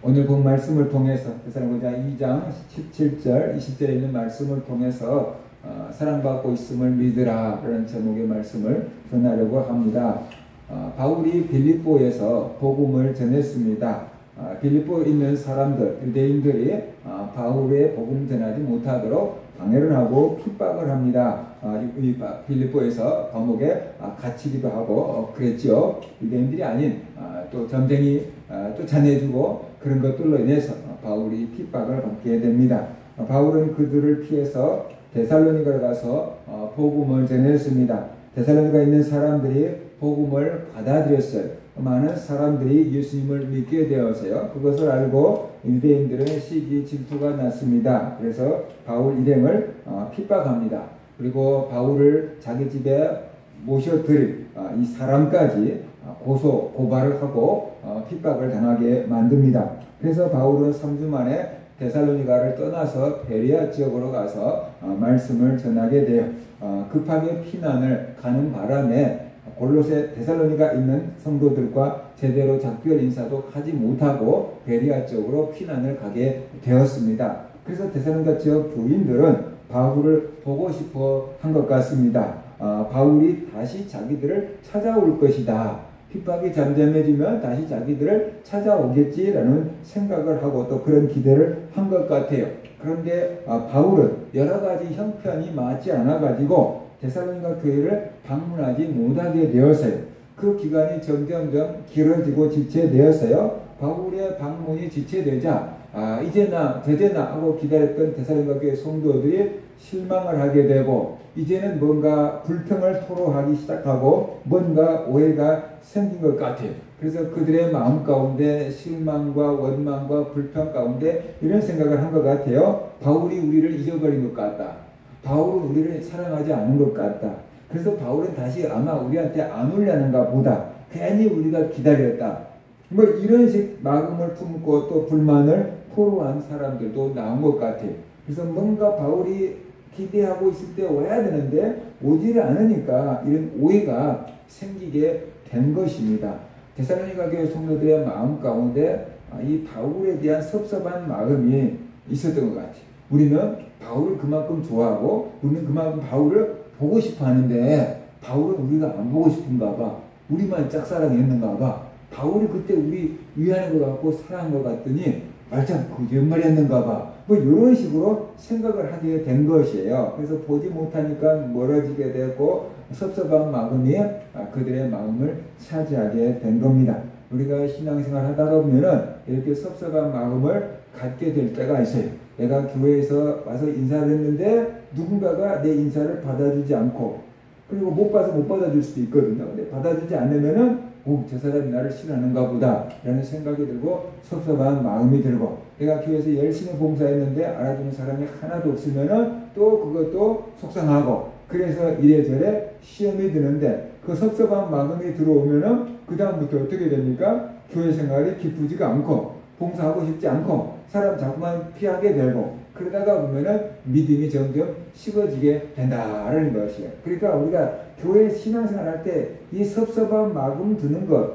오늘 본 말씀을 통해서 데살로니가 2장 17절 20절에 있는 말씀을 통해서 사랑받고 있음을 믿으라 라는 제목의 말씀을 전하려고 합니다. 바울이 빌립보에서 복음을 전했습니다. 빌립보에 있는 사람들, 유대인들이 바울의 복음 전하지 못하도록 방해를 하고 핍박을 합니다. 빌립보에서 감옥에 갇히기도 하고 그랬죠. 유대인들이 아닌 또 점쟁이 쫓아내주고 그런 것들로 인해서 바울이 핍박을 받게 됩니다. 바울은 그들을 피해서 데살로니가에 가서 복음을 전했습니다. 데살로니가에 있는 사람들이 복음을 받아들였어요. 많은 사람들이 예수님을 믿게 되어서요. 그것을 알고 유대인들은 시기 질투가 났습니다. 그래서 바울 일행을 핍박합니다. 그리고 바울을 자기 집에 모셔들일 이 사람까지 고발을 하고 핍박을 당하게 만듭니다. 그래서 바울은 3주 만에 데살로니가를 떠나서 베레아 지역으로 가서 말씀을 전하게 돼요. 급하게 피난을 가는 바람에 골로새 데살로니가 있는 성도들과 제대로 작별 인사도 하지 못하고 베레아 지역으로 피난을 가게 되었습니다. 그래서 데살로니가 지역 교인들은 바울을 보고 싶어 한 것 같습니다. 바울이 다시 자기들을 찾아올 것이다. 핍박이 잠잠해지면 다시 자기들을 찾아오겠지라는 생각을 하고 또 그런 기대를 한 것 같아요. 그런데 바울은 여러 가지 형편이 맞지 않아 가지고 데살로니가 교회를 방문하지 못하게 되었어요. 그 기간이 점점점 길어지고 지체되었어요. 바울의 방문이 지체되자 이제나 저제나 하고 기다렸던 데살로니가 교회 성도들이 실망을 하게 되고 이제는 뭔가 불평을 토로하기 시작하고 뭔가 오해가 생긴 것 같아요. 그래서 그들의 마음 가운데 실망과 원망과 불평 가운데 이런 생각을 한 것 같아요. 바울이 우리를 잊어버린 것 같다. 바울은 우리를 사랑하지 않은 것 같다. 그래서 바울은 다시 아마 우리한테 안 오려는가 보다. 괜히 우리가 기다렸다. 뭐 이런 식 마음을 품고 또 불만을 토로한 사람들도 나온 것 같아요. 그래서 뭔가 바울이 기대하고 있을 때 와야 되는데 오지를 않으니까 이런 오해가 생기게 된 것입니다. 데살로니가 교회 성도들의 마음 가운데 이 바울에 대한 섭섭한 마음이 있었던 것 같아요. 우리는 바울을 그만큼 좋아하고 우리는 그만큼 바울을 보고 싶어 하는데 바울은 우리가 안 보고 싶은가 봐. 우리만 짝사랑했는가 봐. 바울이 그때 우리 위하는 것 같고 사랑한 것 같더니 말짱 거짓말 했는가 봐. 뭐 이런 식으로 생각을 하게 된 것이에요. 그래서 보지 못하니까 멀어지게 되고 섭섭한 마음이 그들의 마음을 차지하게 된 겁니다. 우리가 신앙생활 하다가 보면은 이렇게 섭섭한 마음을 갖게 될 때가 있어요. 내가 교회에서 와서 인사를 했는데 누군가가 내 인사를 받아주지 않고 그리고 못 봐서 못 받아줄 수도 있거든요. 근데 받아주지 않으면은 저 사람이 나를 싫어하는가 보다 라는 생각이 들고 섭섭한 마음이 들고 내가 교회에서 열심히 봉사했는데 알아주는 사람이 하나도 없으면은 또 그것도 속상하고 그래서 이래저래 시험이 드는데 그 섭섭한 마음이 들어오면은 그 다음부터 어떻게 됩니까? 교회 생활이 기쁘지가 않고 봉사하고 싶지 않고 사람 자꾸만 피하게 되고 그러다가 보면은 믿음이 점점 식어지게 된다라는 것이에요. 그러니까 우리가 교회 신앙생활 할 때 이 섭섭한 마음 드는 것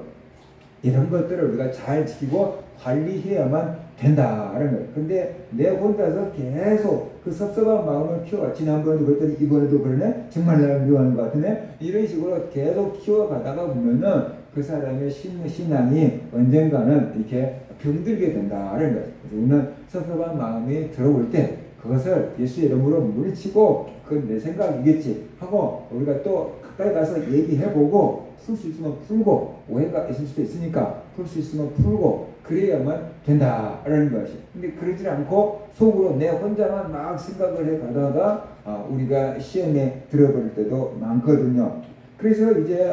이런 것들을 우리가 잘 지키고 관리해야만 된다라는 거예요. 근데 내 혼자서 계속 그 섭섭한 마음을 키워가 지난번에도 그랬더니 이번에도 그러네 정말 나를 미워하는 것 같으네 이런 식으로 계속 키워가다가 보면은 그 사람의 신앙이 언젠가는 이렇게 병들게 된다라는 거예요. 그래서 우리는 섭섭한 마음이 들어올 때 그것을 예수의 이름으로 물리치고 그건 내 생각이겠지 하고 우리가 또 가까이 가서 얘기해보고 풀 수 있으면 풀고 오해가 있을 수도 있으니까 풀 수 있으면 풀고 그래야만 된다라는 것이. 근데 그러지 않고 속으로 내 혼자만 막 생각을 해가다가 우리가 시험에 들어버릴 때도 많거든요. 그래서 이제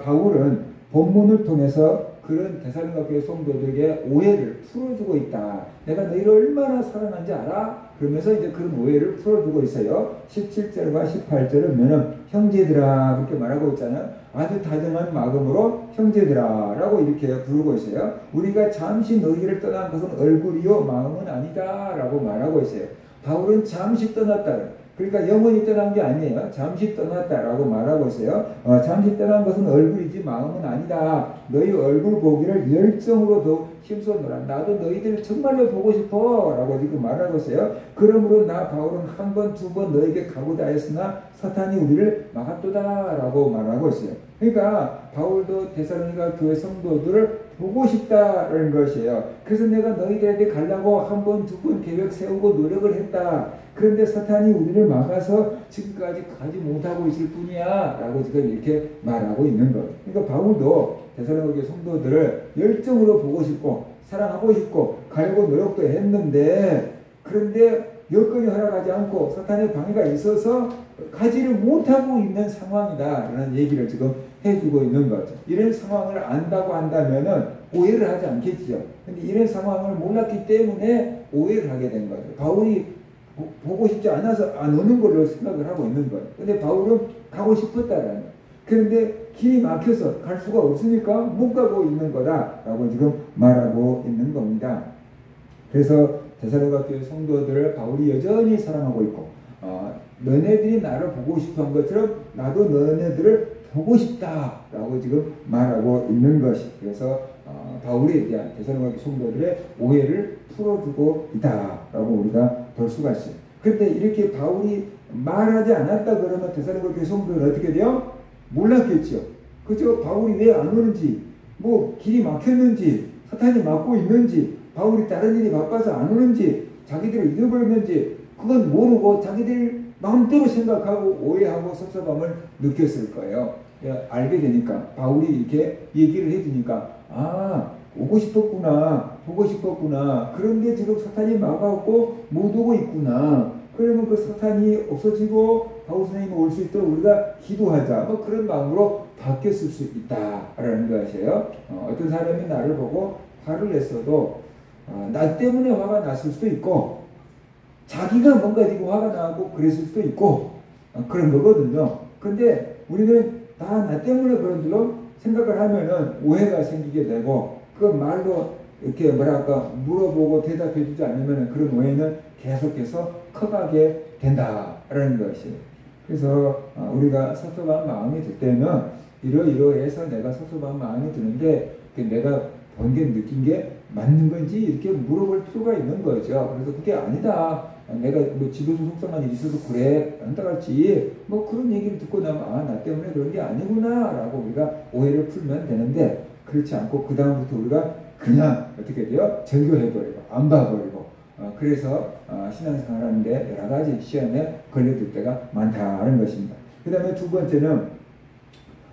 바울은 본문을 통해서 그런 데살로니가 교회 성도들에게 오해를 풀어주고 있다. 내가 너희를 얼마나 사랑한지 알아? 그러면서 이제 그런 오해를 풀어주고 있어요. 17절과 18절을 보면은 형제들아 그렇게 말하고 있잖아요. 아주 다정한 마음으로 형제들아 라고 이렇게 부르고 있어요. 우리가 잠시 너희를 떠난 것은 얼굴이요 마음은 아니다 라고 말하고 있어요. 바울은 잠시 떠났다. 그러니까 영원히 떠난 게 아니에요. 잠시 떠났다라고 말하고 있어요. 잠시 떠난 것은 얼굴이지 마음은 아니다. 너희 얼굴 보기를 열정으로 더 힘써노라. 나도 너희들 정말로 보고 싶어 라고 지금 말하고 있어요. 그러므로 나 바울은 한 번, 두 번 너에게 가고자 했으나 사탄이 우리를 막았도다 라고 말하고 있어요. 그러니까 바울도 데살로니가 교회 성도들을 보고 싶다는 것이에요. 그래서 내가 너희들에게 가려고 한 번, 두 번 계획 세우고 노력을 했다. 그런데 사탄이 우리를 막아서 지금까지 가지 못하고 있을 뿐이야 라고 지금 이렇게 말하고 있는 거예요. 그러니까 바울도 데살로니가 성도들을 열정으로 보고 싶고 사랑하고 싶고 가려고 노력도 했는데, 그런데 여건이 허락하지 않고 사탄의 방해가 있어서 가지를 못하고 있는 상황이다 라는 얘기를 지금 해주고 있는 거죠. 이런 상황을 안다고 한다면은 오해를 하지 않겠지요. 근데 이런 상황을 몰랐기 때문에 오해를 하게 된 거죠. 바울이 보고 싶지 않아서 안 오는 걸로 생각을 하고 있는 거예요. 근데 바울은 가고 싶었다라는 거예요. 그런데 길이 막혀서 갈 수가 없으니까 못 가고 있는 거다라고 지금 말하고 있는 겁니다. 그래서 데살로니가 교회 성도들을 바울이 여전히 사랑하고 있고, 너네들이 나를 보고 싶어한 것처럼 나도 너네들을 보고 싶다라고 지금 말하고 있는 것이, 그래서 바울에 대한 데살로니가 성도들의 오해를 풀어주고 있다라고 우리가 볼 수가 있어요. 그런데 이렇게 바울이 말하지 않았다 그러면 데살로니가 성도들은 어떻게 돼요? 몰랐겠죠. 그죠? 바울이 왜 안 오는지, 뭐 길이 막혔는지, 사탄이 막고 있는지, 바울이 다른 일이 바빠서 안 오는지, 자기들을 잃어버렸는지 그건 모르고 자기들 마음대로 생각하고 오해하고 섭섭함을 느꼈을 거예요. 알게 되니까, 바울이 이렇게 얘기를 해주니까, 오고 싶었구나, 보고 싶었구나, 그런데 지금 사탄이 막아오고 못 오고 있구나. 그러면 그 사탄이 없어지고 바울 선생님이 올 수 있도록 우리가 기도하자, 뭐 그런 마음으로 바뀌었을 수 있다라는 것이에요. 어떤 사람이 나를 보고 화를 냈어도 나 때문에 화가 났을 수도 있고, 자기가 뭔가 지금 화가 나고 그랬을 수도 있고, 그런 거거든요. 근데 우리는 다 나 때문에 그런 줄로 생각을 하면은 오해가 생기게 되고, 그 말로 이렇게 뭐랄까 물어보고 대답해 주지 않으면 그런 오해는 계속해서 커가게 된다라는 것이에요. 그래서 우리가 섭섭한 마음이 들 때는 이러이러해서 내가 섭섭한 마음이 드는데 내가 본 게 느낀 게 맞는 건지 이렇게 물어볼 필요가 있는 거죠. 그래서 그게 아니다, 내가 뭐 집에서 속상한 일이 있어서 그래 안타깝지, 뭐 그런 얘기를 듣고 나면 나 때문에 그런 게 아니구나 라고 우리가 오해를 풀면 되는데, 그렇지 않고 그 다음부터 우리가 그냥 어떻게 돼요? 절교해버리고 안 봐버리고, 그래서 신앙생활 하는데 여러 가지 시험에 걸려들 때가 많다는 것입니다. 그 다음에 두 번째는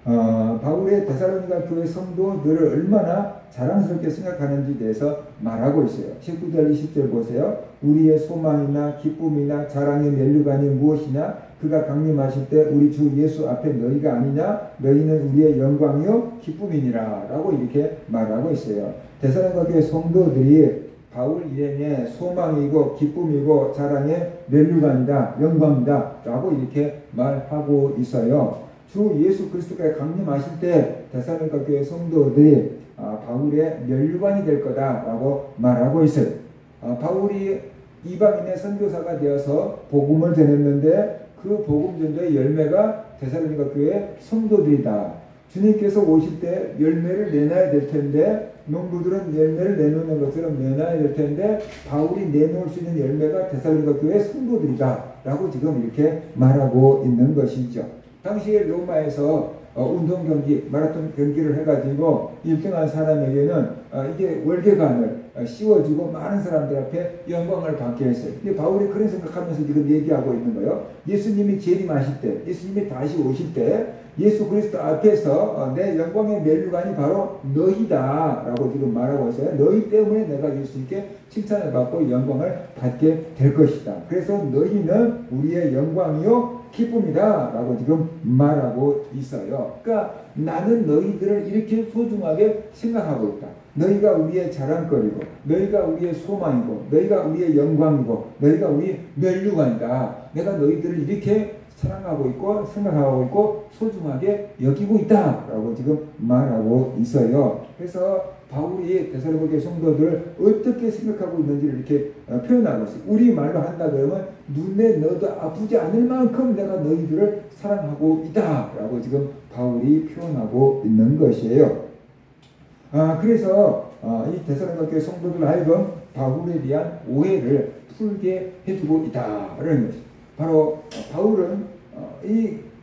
바울의 데살로니가 교회 성도들을 얼마나 자랑스럽게 생각하는지에 대해서 말하고 있어요. 19절 20절 보세요. 우리의 소망이나 기쁨이나 자랑의 면류관이 무엇이냐? 그가 강림하실 때 우리 주 예수 앞에 너희가 아니냐? 너희는 우리의 영광이요 기쁨이니라 라고 이렇게 말하고 있어요. 데살로니가 교회 성도들이 바울 일행의 소망이고 기쁨이고 자랑의 면류관이다, 영광이다 라고 이렇게 말하고 있어요. 주 예수 그리스도가 강림하실 때 데살로니가 교회 성도들이 바울의 면류관이 될 거다라고 말하고 있어요. 바울이 이방인의 선교사가 되어서 복음을 전했는데 그 복음 전도의 열매가 데살로니가 교회 성도들이다. 주님께서 오실 때 열매를 내놔야 될 텐데, 농부들은 열매를 내놓는 것처럼 내놔야 될 텐데 바울이 내놓을 수 있는 열매가 데살로니가 교회 성도들이다 라고 지금 이렇게 말하고 있는 것이죠. 당시에 로마에서 운동 경기, 마라톤 경기를 해가지고 1등한 사람에게는 이게 월계관을 씌워주고 많은 사람들 앞에 영광을 받게 했어요. 근데 바울이 그런 생각하면서 지금 얘기하고 있는 거예요. 예수님이 재림하실 때, 예수님이 다시 오실 때 예수 그리스도 앞에서 내 영광의 면류관이 바로 너희다 라고 지금 말하고 있어요. 너희 때문에 내가 예수님께 칭찬을 받고 영광을 받게 될 것이다. 그래서 너희는 우리의 영광이요 기쁨이다 라고 지금 말하고 있어요. 그러니까 나는 너희들을 이렇게 소중하게 생각하고 있다. 너희가 우리의 자랑거리고, 너희가 우리의 소망이고, 너희가 우리의 영광이고, 너희가 우리의 면류관이다. 내가 너희들을 이렇게 사랑하고 있고 생각하고 있고 소중하게 여기고 있다라고 지금 말하고 있어요. 그래서 바울이 데살로니가 성도들을 어떻게 생각하고 있는지를 이렇게 표현하고 있어요. 우리 말로 한다 그러면 눈에 넣어도 아프지 않을 만큼 내가 너희들을 사랑하고 있다라고 지금 바울이 표현하고 있는 것이에요. 그래서 이 데살로니가 성도들 하여금 바울에 대한 오해를 풀게 해주고 있다라는 것이죠. 바로 바울은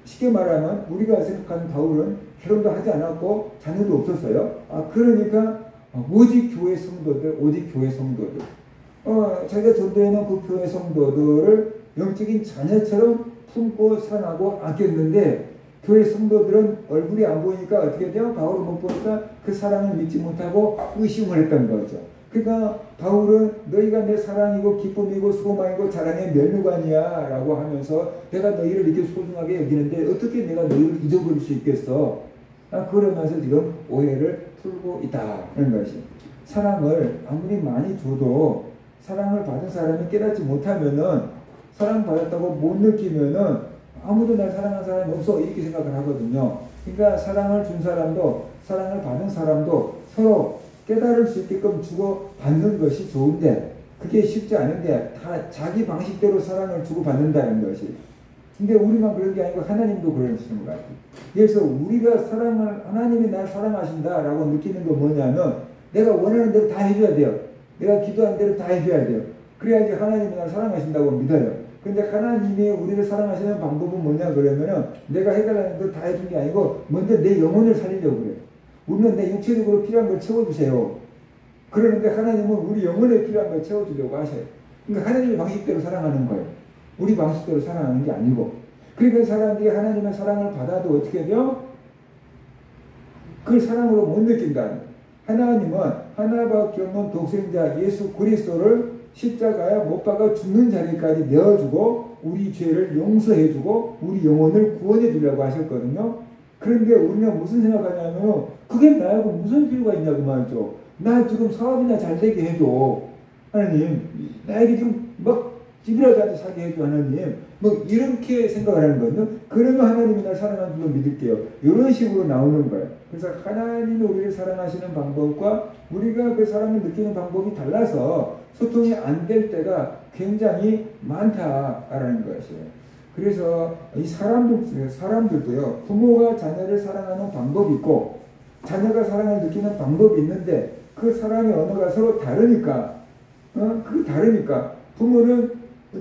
쉽게 말하면 우리가 생각하는 바울은 결혼도 하지 않았고 자녀도 없었어요. 그러니까 오직 교회 성도들, 자기가 전도해놓은 그 교회 성도들을 영적인 자녀처럼 품고 사랑하고 아꼈는데 교회 성도들은 얼굴이 안 보이니까 어떻게 돼요? 바울을 못 보니까 그 사랑을 믿지 못하고 의심을 했던 거죠. 그러니까 바울은 너희가 내 사랑이고 기쁨이고 소망이고 자랑의 면류관이야 라고 하면서 내가 너희를 이렇게 소중하게 여기는데 어떻게 내가 너희를 잊어버릴 수 있겠어? 그러면서 지금 오해를 풀고 있다는 것이. 사랑을 아무리 많이 줘도 사랑을 받은 사람이 깨닫지 못하면은 사랑받았다고 못 느끼면은 아무도 날 사랑하는 사람이 없어 이렇게 생각을 하거든요. 그러니까 사랑을 준 사람도 사랑을 받은 사람도 서로 깨달을 수 있게끔 주고 받는 것이 좋은데 그게 쉽지 않은데 다 자기 방식대로 사랑을 주고 받는다는 것이. 근데 우리만 그런 게 아니고 하나님도 그러시는 것 같아요. 그래서 우리가 하나님이 날 사랑하신다라고 느끼는 건 뭐냐면 내가 원하는 대로 다 해줘야 돼요. 내가 기도한 대로 다 해줘야 돼요. 그래야지 하나님이 날 사랑하신다고 믿어요. 근데 하나님이 우리를 사랑하시는 방법은 뭐냐 그러면은 내가 해달라는 대로 다 해준 게 아니고 먼저 내 영혼을 살리려고 그래요. 우리는 내 육체적으로 필요한 걸 채워주세요. 그러는데 하나님은 우리 영혼에 필요한 걸 채워주려고 하셔요. 그러니까 하나님의 방식대로 사랑하는 거예요. 우리 방식대로 사랑하는 게 아니고. 그러니까 사람들이 하나님의 사랑을 받아도 어떻게 돼요? 그 사랑으로 못 느낀다는 거예요. 하나님은 하나밖에 없는 독생자 예수 그리스도를 십자가에 못 박아 죽는 자리까지 내어주고 우리 죄를 용서해주고 우리 영혼을 구원해 주려고 하셨거든요. 그런데 우리는 무슨 생각하냐면 그게 나하고 무슨 필요가 있냐고 말이죠. 나 지금 사업이나 잘 되게 해줘. 하나님 나에게 지금 막 집이라도 살게 해줘 하나님. 뭐 이렇게 생각을 하는 거거든요. 그러면 하나님이 날 사랑하는 줄로 믿을게요. 이런 식으로 나오는 거예요. 그래서 하나님이 우리를 사랑하시는 방법과 우리가 그 사랑을 느끼는 방법이 달라서 소통이 안 될 때가 굉장히 많다라는 것이에요. 그래서 이 사람들도요, 부모가 자녀를 사랑하는 방법이 있고, 자녀가 사랑을 느끼는 방법이 있는데, 그 사랑의 언어가 서로 다르니까, 부모는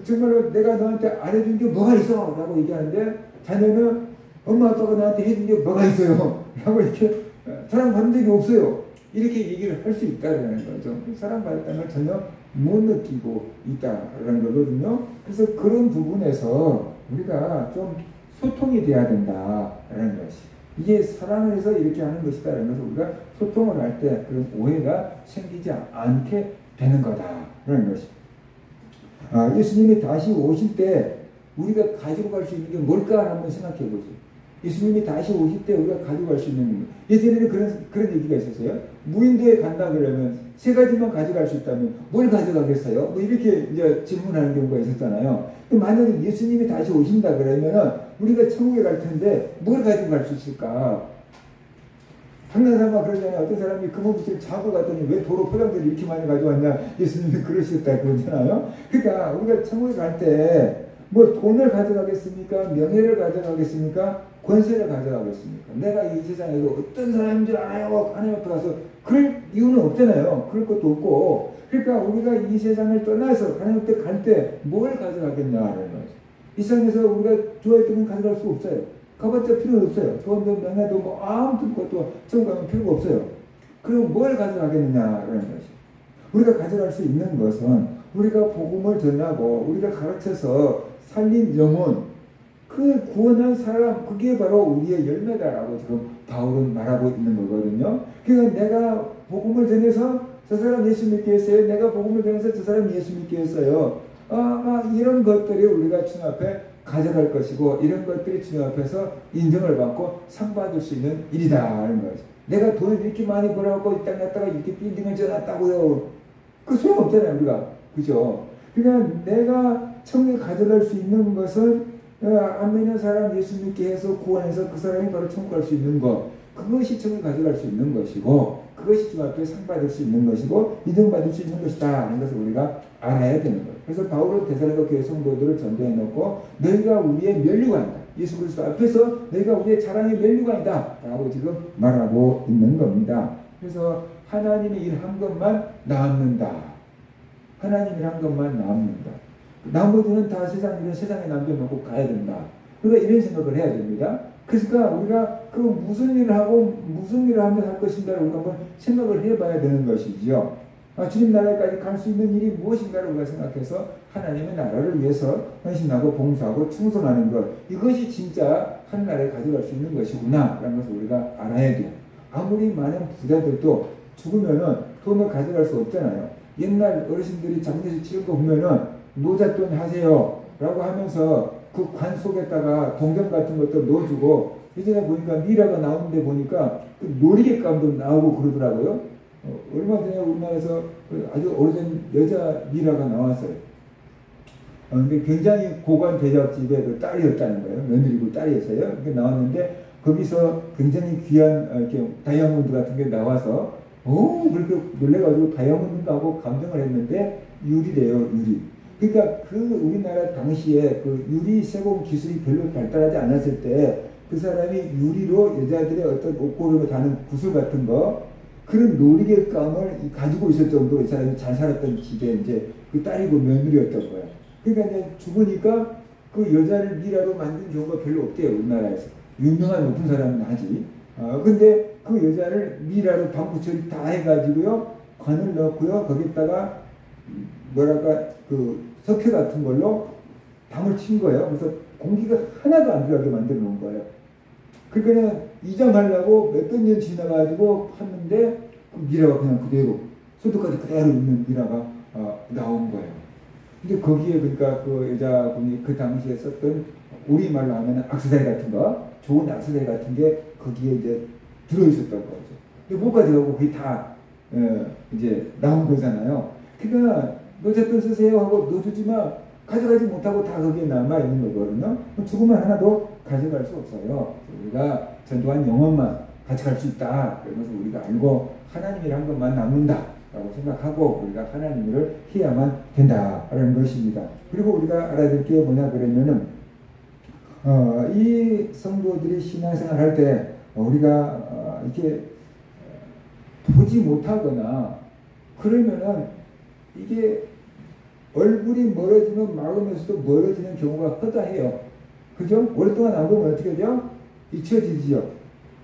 정말로 내가 너한테 안 해준 게 뭐가 있어? 라고 얘기하는데, 자녀는 엄마, 아빠가 나한테 해준 게 뭐가 있어요? 라고 이렇게 사랑받은 적이 없어요. 이렇게 얘기를 할 수 있다는 거죠. 사랑받았다는 걸 전혀 못 느끼고 있다는 거거든요. 그래서 그런 부분에서 우리가 좀 소통이 돼야 된다라는 것이. 이게 사랑을 해서 이렇게 하는 것이다라는 것을 우리가 소통을 할 때 그런 오해가 생기지 않게 되는 거다라는 것이. 예수님이 다시 오실 때 우리가 가지고 갈 수 있는 게 뭘까 한번 생각해 보죠. 예수님이 다시 오실 때 우리가 가지고 갈 수 있는 것. 예전에는 그런 얘기가 있었어요. 무인도에 간다 그러면 세 가지만 가져갈 수 있다면 뭘 가져가겠어요? 뭐 이렇게 이제 질문하는 경우가 있었잖아요. 만약에 예수님이 다시 오신다 그러면은 우리가 천국에 갈 텐데 뭘 가지고 갈 수 있을까? 장난삼아 그러잖아요. 어떤 사람이 금호부채를 자고 갔더니 왜 도로 포장지를 이렇게 많이 가져왔냐? 예수님이 그러셨다 그러잖아요. 그러니까 우리가 천국에 갈 때 뭐 돈을 가져가겠습니까? 명예를 가져가겠습니까? 권세를 가져가겠습니까? 내가 이 세상에서 어떤 사람인 줄 알아요? 하나님 앞에 가서 그럴 이유는 없잖아요. 그럴 것도 없고. 그러니까 우리가 이 세상을 떠나서 하나님 앞에 갈 때 뭘 가져가겠냐는 거죠. 이 세상에서 우리가 좋아했던 건 가져갈 수 없어요. 가봤자 필요는 없어요. 돈도 명예도 뭐 아무튼 것도 천국 가면 필요가 없어요. 그럼 뭘 가져가겠느냐라는 것이. 우리가 가져갈 수 있는 것은 우리가 복음을 전하고 우리가 가르쳐서 살린 영혼, 그 구원한 사람, 그게 바로 우리의 열매다라고 지금 바울은 말하고 있는 거거든요. 그러니까 내가 복음을 전해서 저 사람 예수 믿게 했어요. 내가 복음을 전해서 저 사람 예수 믿게 했어요. 이런 것들이 우리가 주님 앞에 가져갈 것이고 이런 것들이 주님 앞에서 인정을 받고 상 받을 수 있는 일이다 하는 거죠. 내가 돈을 이렇게 많이 벌어갖고 이 땅 갔다가 이렇게 빌딩을 지어놨다고요. 그 소용없잖아요 우리가. 그죠? 그러니까 내가 천국에 가져갈 수 있는 것은 안 믿는 사람 예수 믿게 해서 구원해서 그 사람이 바로 천국 갈 수 있는 것, 그것이 천국 가져갈 수 있는 것이고, 그것이 주 앞에 상 받을 수 있는 것이고 인정받을 수 있는 것이다 하는 것을 우리가 알아야 되는 거예요. 그래서 바울은 데살로니가 교회 성도들을 전도해 놓고 너희가 우리의 면류관이다. 예수 그리스도 앞에서 너희가 우리의 자랑의 면류관이다 라고 지금 말하고 있는 겁니다. 그래서 하나님이 일한 것만 남는다. 하나님이 한 것만 남는다. 나머지는 다 세상 일은 세상에 남겨놓고 가야 된다. 그러니까 이런 생각을 해야 됩니다. 그러니까 우리가 그 무슨 일을 하고 무슨 일을 하면 할 것인가를 우리가 한번 생각을 해봐야 되는 것이지요. 주님 나라까지 갈 수 있는 일이 무엇인가를 우리가 생각해서 하나님의 나라를 위해서 헌신하고 봉사하고 충성하는 것, 이것이 진짜 하나님을 가져갈 수 있는 것이구나 라는 것을 우리가 알아야 돼요. 아무리 많은 부자들도 죽으면은 돈을 가져갈 수 없잖아요. 옛날 어르신들이 장례식 치른 거 보면은 노잣돈 하세요 라고 하면서 그 관 속에다가 동전 같은 것도 넣어주고, 예전에 보니까 미라가 나오는데 보니까 그 놀이객감도 나오고 그러더라고요. 얼마 전에 우리나라에서 아주 오래된 여자 미라가 나왔어요. 근데 굉장히 고관 대작집의 그 딸이었다는 거예요. 며느리고 딸이었어요. 이렇게 나왔는데 거기서 굉장히 귀한 이렇게 다이아몬드 같은 게 나와서 그렇게 놀래가지고 다이아몬드하고 감동을 했는데 유리래요, 유리. 그러니까 그 우리나라 당시에 그 유리 세공 기술이 별로 발달하지 않았을 때 그 사람이 유리로 여자들의 어떤 옷고름을 다는 구슬 같은 거, 그런 놀이객감을 가지고 있을 정도로 이 사람이 잘 살았던 집에 이제 그 딸이고 며느리였던 거예요. 그러니까 이제 죽으니까 그 여자를 미라로 만든 경우가 별로 없대요, 우리나라에서. 유명한 높은 사람은 하지. 근데 그 여자를 미라로 방부 처리 다 해가지고요, 관을 넣고요, 거기다가 뭐랄까 그 석회 같은 걸로 담을 친 거예요. 그래서 공기가 하나도 안 들어가게 만들어 놓은 거예요. 그러니까 이장하려고 몇백 년 지나가지고 팠는데 그 미라가 그냥 그대로 소득까지 그대로 있는 미라가 나온 거예요. 근데 거기에 그러니까 그 여자분이 그 당시에 썼던 우리말로 하면 액세서리 같은 거, 좋은 액세서리 같은 게 거기에 이제 들어있었던 거죠. 근데 못 가져가고 그게 다 이제 나온 거잖아요. 그러니까 노잣돈 쓰세요 하고 넣어주지만 가져가지 못하고 다 거기에 남아있는 거거든요. 죽으면 하나도 가져갈 수 없어요. 우리가 전도한 영혼만 가져갈 수 있다. 그러면서 우리가 알고 하나님이란 것만 남는다 라고 생각하고 우리가 하나님을 해야만 된다라는 것입니다. 그리고 우리가 알아야 될 게 뭐냐 그러면은 이 성도들이 신앙생활 할 때 우리가 이렇게 보지 못하거나 그러면은 이게 얼굴이 멀어지면 마음에서도 멀어지는 경우가 허다해요. 그죠? 오랫동안 안 보면 어떻게 돼요? 잊혀지지요.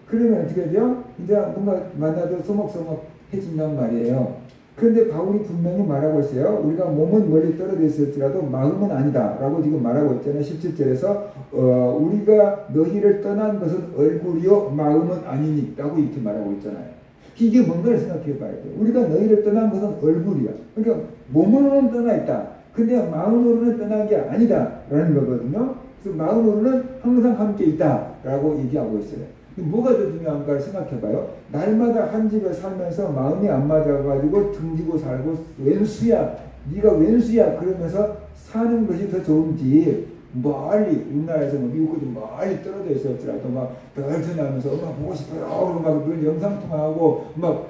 그러면 어떻게 돼요? 이제 뭔가 만나도 서먹서먹해진단 말이에요. 그런데 바울이 분명히 말하고 있어요. 우리가 몸은 멀리 떨어져 있을지라도 마음은 아니다 라고 지금 말하고 있잖아요. 17절에서 우리가 너희를 떠난 것은 얼굴이요 마음은 아니니 라고 이렇게 말하고 있잖아요. 이게 뭔가를 생각해 봐야 돼요. 우리가 너희를 떠난 것은 얼굴이야. 그러니까 몸으로는 떠나 있다. 근데 마음으로는 떠난 게 아니다 라는 거거든요. 그래서 마음으로는 항상 함께 있다 라고 얘기하고 있어요. 뭐가 더 중요한가를 생각해 봐요. 날마다 한 집에 살면서 마음이 안 맞아가지고 등지고 살고 왼수야 네가 왼수야 그러면서 사는 것이 더 좋은지, 멀리 우리나라에서 뭐 미국까지 멀리 떨어져 있었더라도 막 전화하면서 엄마 보고 싶어요 그러고 막 늘 영상통화하고 막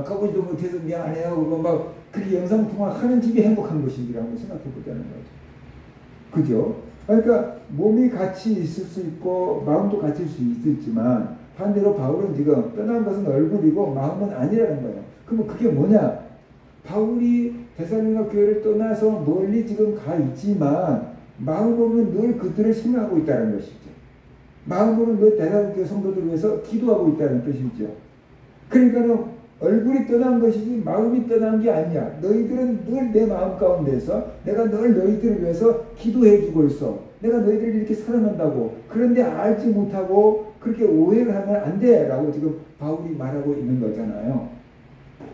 가보지도 못해서 미안해요 그러고 막 그렇게 영상통화하는 집이 행복한 것인지라고 생각해 보자는 거죠. 그죠? 그러니까 몸이 같이 있을 수 있고 마음도 같이 있을 수 있지만 반대로 바울은 지금 떠난 것은 얼굴이고 마음은 아니라는 거예요. 그러면 그게 뭐냐? 바울이 데살로니가 교회를 떠나서 멀리 지금 가 있지만 마음으로는 늘 그들을 생각하고 있다는 것이죠. 마음으로는 늘 데살로니가 교회 성도들을 위해서 기도하고 있다는 뜻이죠. 그러니까는 얼굴이 떠난 것이지 마음이 떠난 게 아니야. 너희들은 늘 내 마음 가운데서 내가 늘 너희들을 위해서 기도해주고 있어. 내가 너희들을 이렇게 사랑한다고. 그런데 알지 못하고 그렇게 오해를 하면 안 돼 라고 지금 바울이 말하고 있는 거잖아요.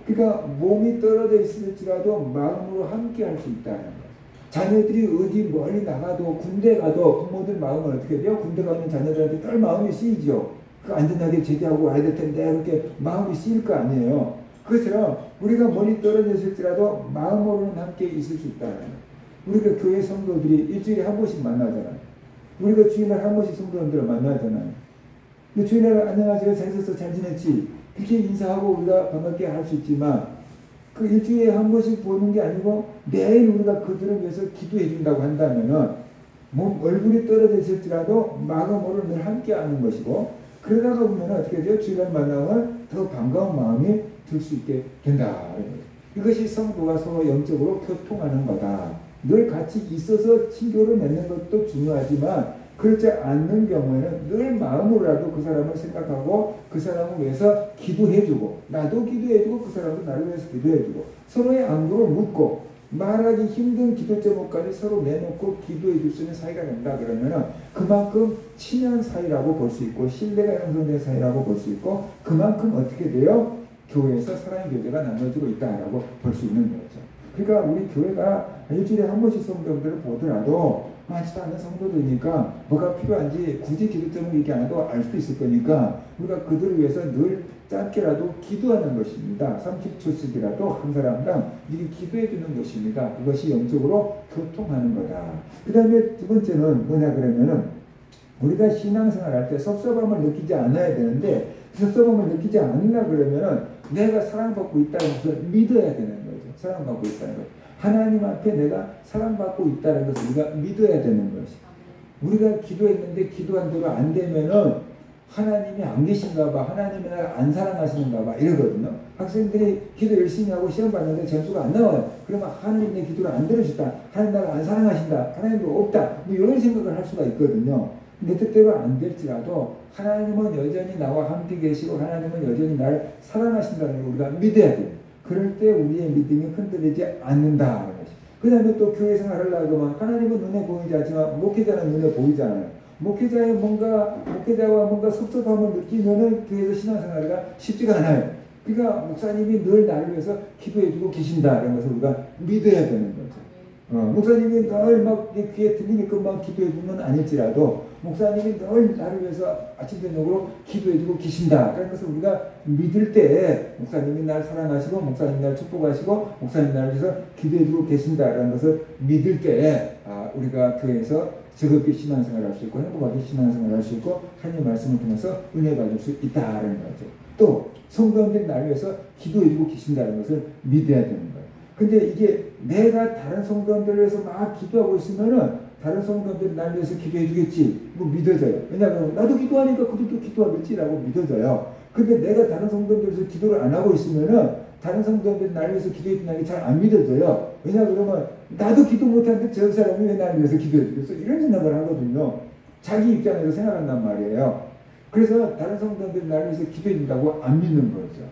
그러니까 몸이 떨어져 있을지라도 마음으로 함께 할 수 있다는 거예요. 자녀들이 어디 멀리 나가도 군대 가도 부모들 마음은 어떻게 돼요? 군대 가는 자녀들한테 늘 마음이 쓰이죠. 그 안전하게 제대하고 와야 될 텐데 그렇게 마음이 쓰일 거 아니에요. 그것처럼 우리가 멀리 떨어져 있을지라도 마음으로는 함께 있을 수 있다는 거예요. 우리가 교회 성도들이 일주일에 한 번씩 만나잖아요. 우리가 주일날 한 번씩 성도님들을 만나잖아요. 주일날 안녕하세요, 잘 있었어, 잘 지냈지, 그렇게 인사하고 우리가 반갑게 할 수 있지만 그 일주일에 한 번씩 보는 게 아니고 매일 우리가 그들을 위해서 기도해 준다고 한다면은 얼굴이 떨어져 있을지라도 마음으로 늘 함께 하는 것이고, 그러다가 보면 어떻게 돼요? 주일날 만나면 더 반가운 마음이 들 수 있게 된다. 이것이 성도가 서로 영적으로 교통하는 거다. 늘 같이 있어서 친교를 맺는 것도 중요하지만 그렇지 않는 경우에는 늘 마음으로라도 그 사람을 생각하고 그 사람을 위해서 기도해주고, 나도 기도해주고 그 사람도 나를 위해서 기도해주고, 서로의 안부를 묻고 말하기 힘든 기도 제목까지 서로 내놓고 기도해 줄 수 있는 사이가 된다 그러면은 그만큼 친한 사이라고 볼 수 있고 신뢰가 형성된 사이라고 볼 수 있고, 그만큼 어떻게 돼요? 교회에서 사랑의 교제가 나눠지고 있다라고 볼 수 있는 거죠. 그러니까 우리 교회가 일주일에 한 번씩 성도들을 보더라도 많지도 않은 성도들이니까 뭐가 필요한지 굳이 기도 제목 얘기 안 해도 알 수 있을 거니까 우리가 그들을 위해서 늘 짧게라도 기도하는 것입니다. 30초씩이라도 한 사람당 미리 기도해 주는 것입니다. 그것이 영적으로 교통하는 거다. 그 다음에 두 번째는 뭐냐 그러면은 우리가 신앙생활 할 때 섭섭함을 느끼지 않아야 되는데, 섭섭함을 느끼지 않으려 그러면은 내가 사랑받고 있다는 것을 믿어야 되는 거죠. 사랑받고 있다는 것. 하나님 앞에 내가 사랑받고 있다는 것을 우리가 믿어야 되는 것이. 우리가 기도했는데 기도한 대로 안 되면은 하나님이 안 계신가 봐, 하나님이 나를 안 사랑하시는가 봐 이러거든요. 학생들이 기도 열심히 하고 시험 봤는데 점수가 안 나와요. 그러면 하나님 내 기도를 안 들으셨다, 하나님 나를 안 사랑하신다, 하나님도 없다, 뭐 이런 생각을 할 수가 있거든요. 내 뜻대로 안 될지라도 하나님은 여전히 나와 함께 계시고 하나님은 여전히 나를 사랑하신다는 걸 우리가 믿어야 돼요. 그럴 때 우리의 믿음이 흔들리지 않는다. 그 다음에 또 교회 생활을 하려면 하나님은 눈에 보이지 않지만 목회자는 눈에 보이잖아요. 목회자와 뭔가 섭섭함을 느끼면은 교회에서 신앙생활가 쉽지가 않아요. 그러니까 목사님이 늘 나를 위해서 기도해주고 계신다는 것을 우리가 믿어야 되는 거죠. 목사님이 늘 막 귀에 들리게끔 막 기도해주는 아닐지라도 목사님이 늘 나를 위해서 아침 저녁으로 기도해주고 계신다. 그런 것을 우리가 믿을 때 목사님이 날 사랑하시고 목사님이 날 축복하시고 목사님이 나를 위해서 기도해주고 계신다라는 것을 믿을 때 우리가 교회에서 즐겁게 신앙생활을 할 수 있고 행복하게 신앙생활을 할 수 있고 하나님의 말씀을 통해서 은혜 받을 수 있다는 거죠. 또 성도님들이 나를 위해서 기도해주고 계신다는 것을 믿어야 되는 거예요. 근데 이게 내가 다른 성도님들을 위해서 막 기도하고 있으면은 다른 성도님들이 나를 위해서 기도해 주겠지, 뭐 믿어져요. 왜냐하면 나도 기도하니까 그들도 기도하겠지라고 믿어져요. 근데 내가 다른 성도님들을 위해서 기도를 안 하고 있으면은 다른 성도님들이 나를 위해서 기도해 준다는 게 잘 안 믿어져요. 왜냐하면 나도 기도 못하는데 저 사람이 왜 나를 위해서 기도해 주겠어? 이런 생각을 하거든요. 자기 입장에서 생각한단 말이에요. 그래서 다른 성도님들이 나를 위해서 기도해 준다고 안 믿는 거죠.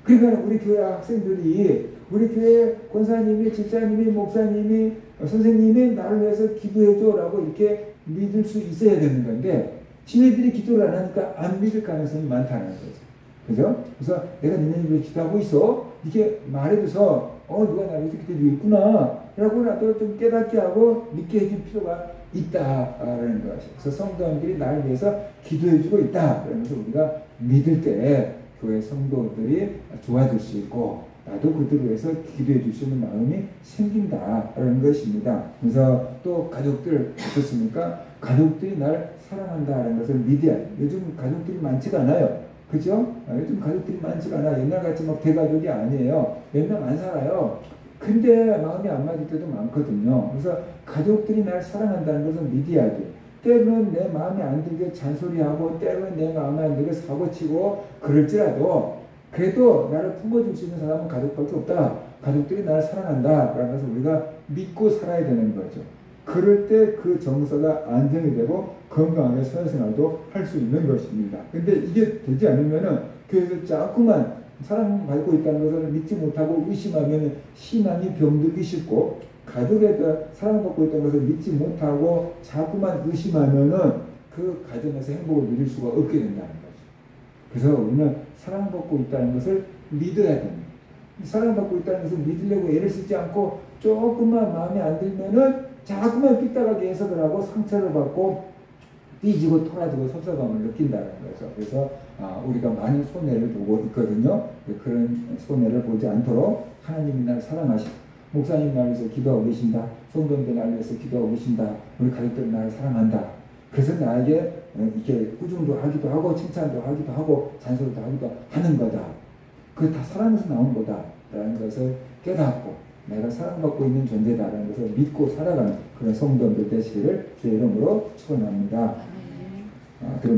그러니까 우리 교회 학생들이, 우리 교회 권사님이, 집사님이, 목사님이, 선생님이 나를 위해서 기도해줘라고 이렇게 믿을 수 있어야 되는 건데, 지네들이 기도를 안 하니까 안 믿을 가능성이 많다는 거죠. 그죠? 그래서 내가 니네를 위해 기도하고 있어, 이렇게 말해줘서 누가 나를 위해서 기도해주고 있구나 라고 나도 좀 깨닫게 하고 믿게 해줄 필요가 있다라는 것이죠. 그래서 성도님들이 나를 위해서 기도해주고 있다 그러면서 우리가 믿을 때 교회 성도들이 좋아질 수 있고 나도 그들을 위해서 기도해 줄 수 있는 마음이 생긴다라는 것입니다. 그래서 또 가족들 어떻습니까? 가족들이 날 사랑한다라는 것을 믿어야 돼요. 요즘 가족들이 많지가 않아요. 그죠? 요즘 가족들이 많지가 않아요. 옛날같이 막 대가족이 아니에요. 몇 명 안 살아요. 근데 마음이 안 맞을 때도 많거든요. 그래서 가족들이 날 사랑한다는 것을 믿어야 돼요. 때로는 내 마음에 안 들게 잔소리하고 때로는 내 마음에 안 들게 사고치고 그럴지라도 그래도 나를 품어줄 수 있는 사람은 가족밖에 없다. 가족들이 나를 사랑한다 라는 것을 우리가 믿고 살아야 되는 거죠. 그럴 때 그 정서가 안정이 되고 건강하게 사회생활도 할 수 있는 것입니다. 근데 이게 되지 않으면은 교회에서 자꾸만 사랑받고 있다는 것을 믿지 못하고 의심하면 신앙이 병들기 쉽고, 가족에게 사랑받고 있다는 것을 믿지 못하고 자꾸만 의심하면은 그 가정에서 행복을 누릴 수가 없게 된다는 거죠. 그래서 우리는 사랑받고 있다는 것을 믿어야 됩니다. 사랑받고 있다는 것을 믿으려고 애를 쓰지 않고 조금만 마음에 안 들면은 자꾸만 삐딱하게 해석을 하고 상처를 받고 삐지고 토라지고 섭섭함을 느낀다는 거죠. 그래서 우리가 많은 손해를 보고 있거든요. 그런 손해를 보지 않도록 하나님이 날 사랑하시고 목사님 나를 위해서 기도하고 계신다. 성도님들 나를 위해서 기도하고 계신다. 우리 가족들 나를 사랑한다. 그래서 나에게 이렇게 꾸중도 하기도 하고 칭찬도 하기도 하고 잔소리도 하기도 하는 거다. 그게 다 사랑에서 나온 거다라는 것을 깨닫고 내가 사랑받고 있는 존재다라는 것을 믿고 살아가는 그런 성도들 되시기를 주의 이름으로 축원합니다. 그런